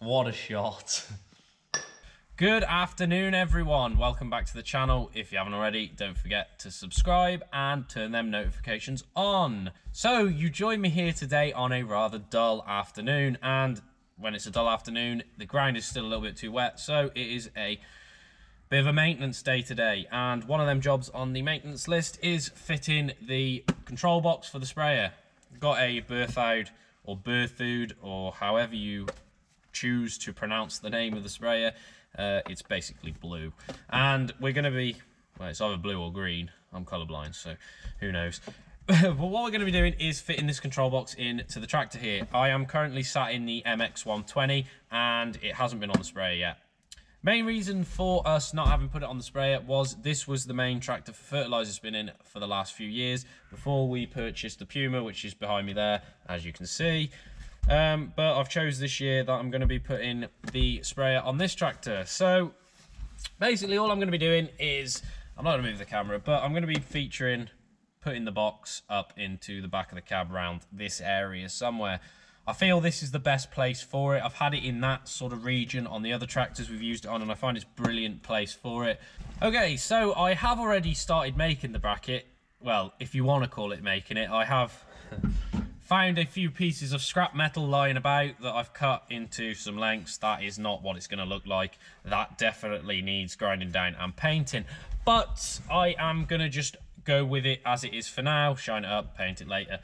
What a shot. Good afternoon, everyone. Welcome back to the channel. If you haven't already, don't forget to subscribe and turn them notifications on. So you join me here today on a rather dull afternoon, and when it's a dull afternoon, the ground is still a little bit too wet, so it is a bit of a maintenance day today. And one of them jobs on the maintenance list is fitting the control box for the sprayer. Got a Berthoud or Berthoud, or however you choose to pronounce the name of the sprayer. It's basically blue, and we're going to be, well, it's either blue or green. I'm colorblind, so who knows. But what we're going to be doing is fitting this control box into the tractor here. I am currently sat in the MX120, and it hasn't been on the sprayer yet. Main reason for us not having put it on the sprayer was this was the main tractor for fertilizer spinning for the last few years before we purchased the Puma, which is behind me there, as you can see. But I've chose this year that I'm going to be putting the sprayer on this tractor. So basically all I'm going to be doing is, I'm not going to move the camera, but I'm going to be featuring putting the box up into the back of the cab around this area somewhere. I feel this is the best place for it. I've had it in that sort of region on the other tractors we've used it on, and I find it's a brilliant place for it. Okay, so I have already started making the bracket. Well, if you want to call it making it, I have found a few pieces of scrap metal lying about that I've cut into some lengths. That is not what it's going to look like. That definitely needs grinding down and painting. But I am going to just go with it as it is for now, shine it up, paint it later.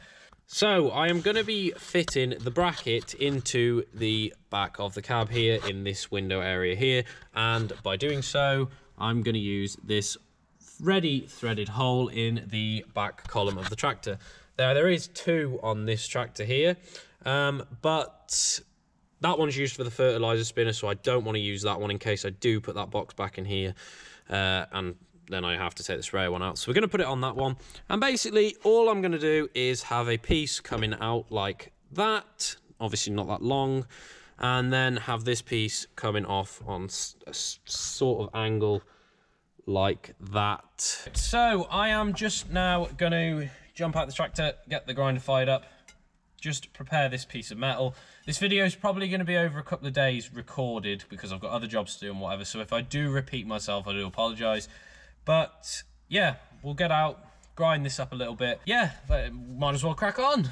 So I am going to be fitting the bracket into the back of the cab here in this window area here. And by doing so, I'm going to use this ready threaded hole in the back column of the tractor. There is two on this tractor here, but that one's used for the fertilizer spinner, so I don't want to use that one in case I do put that box back in here, and then I have to take the sprayer one out. So we're going to put it on that one, and basically all I'm going to do is have a piece coming out like that, obviously not that long, and then have this piece coming off on a sort of angle like that. So I am just now going to jump out the tractor, get the grinder fired up, just prepare this piece of metal. This video is probably going to be over a couple of days recorded because I've got other jobs to do and whatever, so if I do repeat myself, I do apologise. But yeah, we'll get out, grind this up a little bit. Yeah, might as well crack on.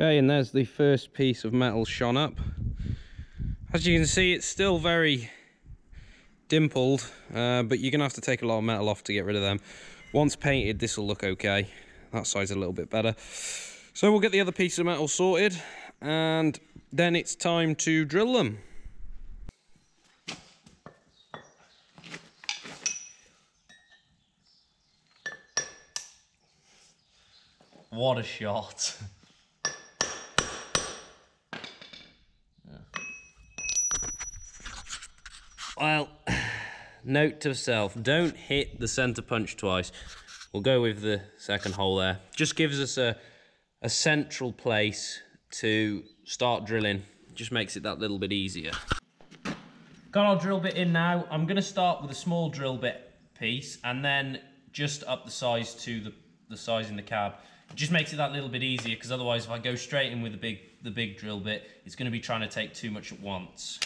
Okay, and there's the first piece of metal shone up. As you can see, it's still very dimpled, but you're gonna have to take a lot of metal off to get rid of them. Once painted, this will look okay. That side's a little bit better. So we'll get the other piece of metal sorted, and then it's time to drill them. What a shot. Well, note to self, don't hit the center punch twice. We'll go with the second hole there. Just gives us a central place to start drilling. Just makes it that little bit easier. Got our drill bit in now. I'm going to start with a small drill bit piece and then just up the size to the size in the cab. It just makes it that little bit easier, because otherwise if I go straight in with the big drill bit, it's going to be trying to take too much at once.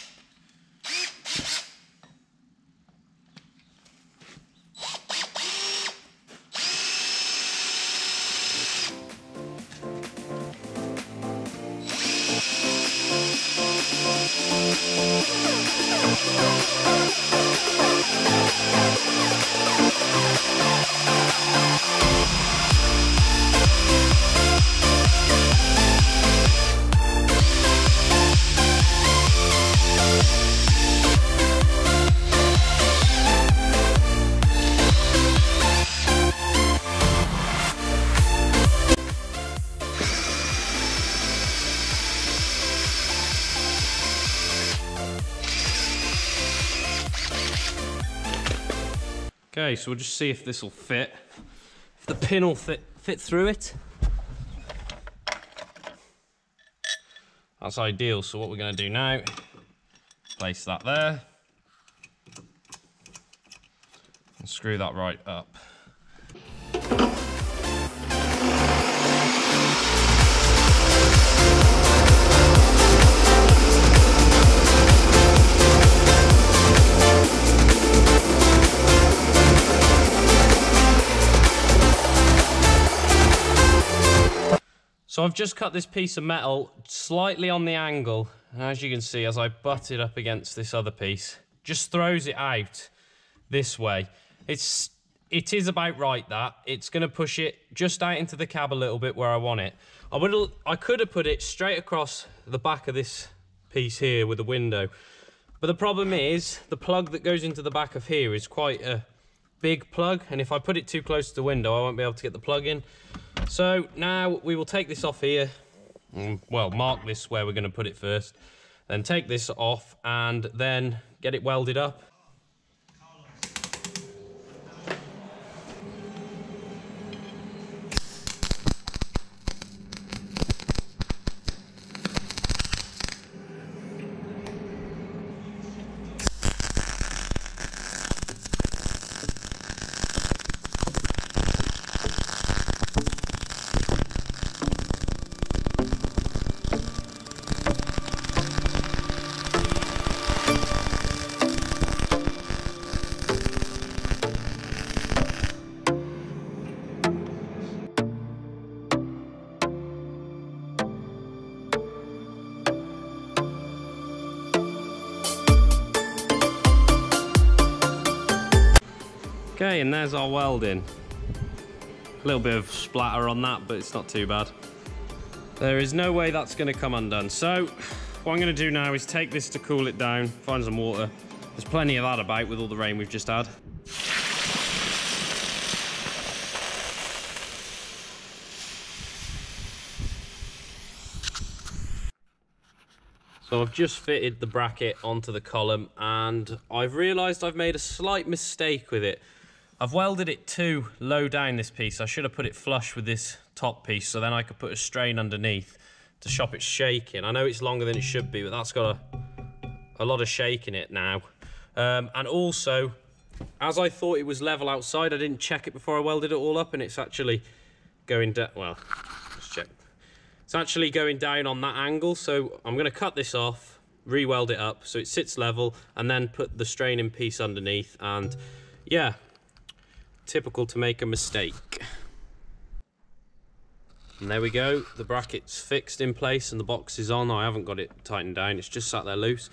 Okay, so we'll just see if this will fit. If the pin will fit through it. That's ideal. So what we're going to do now, place that there. And screw that right up. So I've just cut this piece of metal slightly on the angle, and as you can see, as I butt it up against this other piece, just throws it out this way. It is about right, that. It's going to push it just out into the cab a little bit where I want it. I could have put it straight across the back of this piece here with the window, but the problem is the plug that goes into the back of here is quite a big plug, and if I put it too close to the window, I won't be able to get the plug in. So now we will take this off here, well, mark this where we're going to put it first, then take this off and then get it welded up. Okay, and there's our welding. A little bit of splatter on that, but it's not too bad. There is no way that's going to come undone. So what I'm going to do now is take this to cool it down, find some water. There's plenty of that about with all the rain we've just had. So I've just fitted the bracket onto the column, and I've realised I've made a slight mistake with it. I've welded it too low down, this piece. I should have put it flush with this top piece, so then I could put a strain underneath to stop it shaking. I know it's longer than it should be, but that's got a lot of shake in it now. And also, as I thought it was level outside, I didn't check it before I welded it all up, and it's actually going down. Well, let's check. It's actually going down on that angle, so I'm going to cut this off, re-weld it up so it sits level, and then put the straining piece underneath. And yeah, typical to make a mistake. And there we go, the bracket's fixed in place and the box is on. I haven't got it tightened down, it's just sat there loose.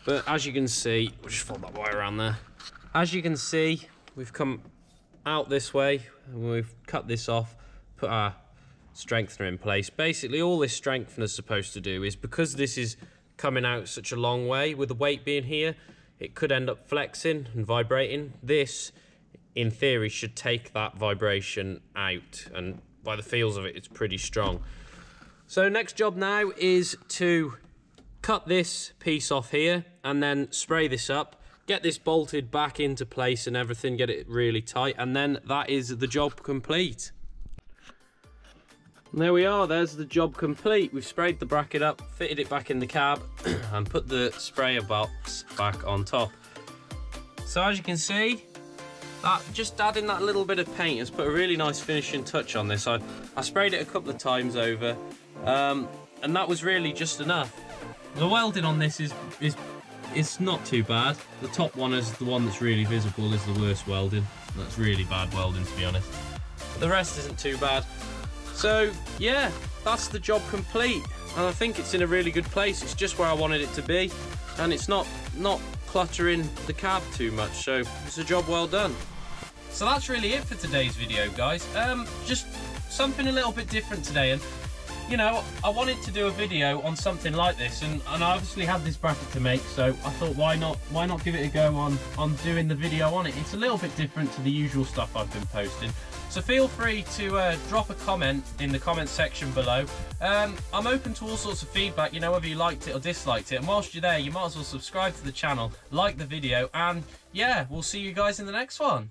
But as you can see, we'll just fold that wire around there. As you can see, we've come out this way and we've cut this off, put our strengthener in place. Basically all this strengthener is supposed to do is, because this is coming out such a long way, with the weight being here, it could end up flexing and vibrating. This, in theory, should take that vibration out, and by the feels of it, it's pretty strong. So next job now is to cut this piece off here and then spray this up, get this bolted back into place and everything, get it really tight, and then that is the job complete. And there we are, there's the job complete. We've sprayed the bracket up, fitted it back in the cab and put the sprayer box back on top. So as you can see, just adding that little bit of paint has put a really nice finishing touch on this. I sprayed it a couple of times over, and that was really just enough. The welding on this is not too bad. The top one is the one that's really visible, is the worst welding. That's really bad welding, to be honest. But the rest isn't too bad. So yeah, that's the job complete, and I think it's in a really good place. It's just where I wanted it to be, and it's not cluttering the cab too much, so it's a job well done. So that's really it for today's video, guys. Just something a little bit different today, and you know, I wanted to do a video on something like this, and I obviously had this bracket to make, so I thought why not give it a go on doing the video on it. It's a little bit different to the usual stuff I've been posting. So feel free to drop a comment in the comment section below. I'm open to all sorts of feedback, you know, whether you liked it or disliked it. And whilst you're there, you might as well subscribe to the channel, like the video, and yeah, we'll see you guys in the next one.